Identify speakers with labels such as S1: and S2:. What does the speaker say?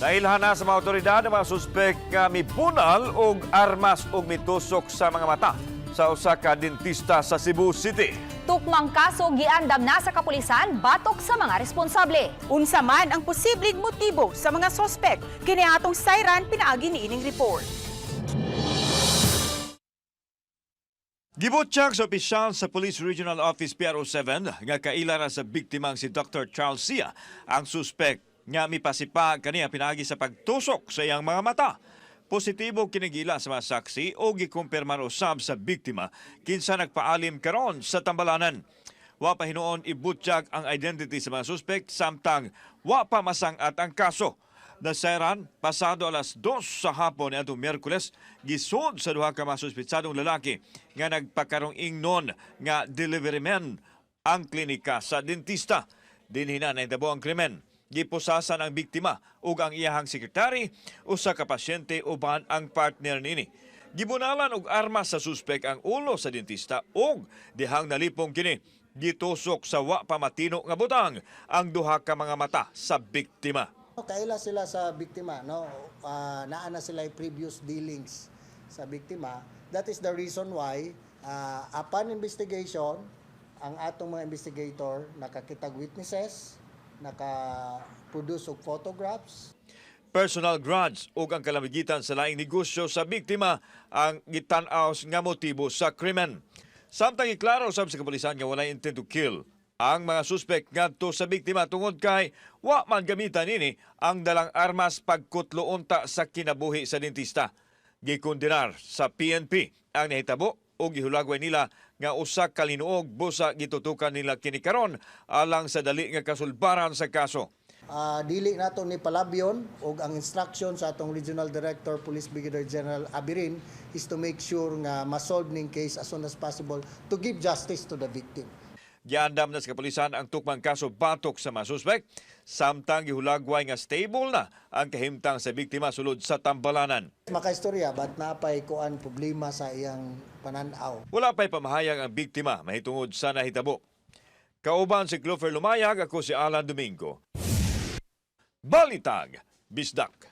S1: Nailhan na sa mga otoridad ang mga suspek nga mibunal og armas ug mitusok sa mga mata sa usa ka dentista sa Cebu City.
S2: Tukmang kaso giandam na sa kapulisan batok sa mga responsable.
S3: Unsa man ang posibleng motibo sa mga sospek, kini atong sayran pinaagi niining report.
S1: Gibutsyag sa opisyal sa Police Regional Office PRO7 nga kaila ra sa biktimang si Dr. Charles Sia ang suspek nga mipasipag kaniya pinaagi sa pagtusok sa iyang mga mata. Positibo kinigila sa mga saksi o gikumpirman usab sa biktima kinsa nagpaalim karon sa tambalanan. Wa pa hinuon ibutsyag ang identity sa mga suspek samtang wa pa masangat ang kaso. Nasairan pasado alas 2 sa hapon niadtong Miyerkules gisud sa duha ka mga suspetsadong lalaki nga nagpakarong ingnon nga delivery man ang klinika sa dentista. Dinhi na nahitabo ang krimen. Gipusasan ang biktima ug ang iyahang sekretary, usa ka pasyente uban ang partner nini. Gibunalan og armas sa suspek ang ulo sa dentista ug dihang nalipong kini gitusok sa wa pa matino nga butang ang duha ka mga mata sa biktima.
S4: Kaila sila sa biktima, no? Naa na sila previous dealings sa biktima. That is the reason why upon investigation, ang atong mga investigator nakakitag witnesses, naka-produce og photographs.
S1: Personal grudge ug ang kalamigitan sa laing negosyo sa biktima ang gitan-aw nga motibo sa krimen. Samtang iklaro usab sa kapulisan nga walay intent to kill ang mga suspek ngadto sa biktima tungod kay wa man gamitan nini ang dalang armas pagkutlo unta sa kinabuhi sa dentista. Gikondenar sa PNP ang nahitabo o gihulagway nila nga usa ka linuog busa gitutukan nila kini karon alang sa dali nga kasulbaran sa kaso.
S4: Dili nato ni palabyon og ang instruction sa atong Regional Director Police Brigadier General Abirin is to make sure nga ma-solve ning case as soon as possible to give justice to the victim.
S1: Giandam na sa kapulisan ang tukmang kaso batok sa mga suspek, samtang gihulagway nga stable na ang kahimtang sa biktima sulod sa tambalanan.
S4: Makaistorya, ba't napay kuan problema sa iyang pananaw?
S1: Wala pa'y pamahayag ang biktima mahitungod sa nahitabo. Kauban si Clover Lumayag, ako si Alan Domingo. Balitag, Bisdak.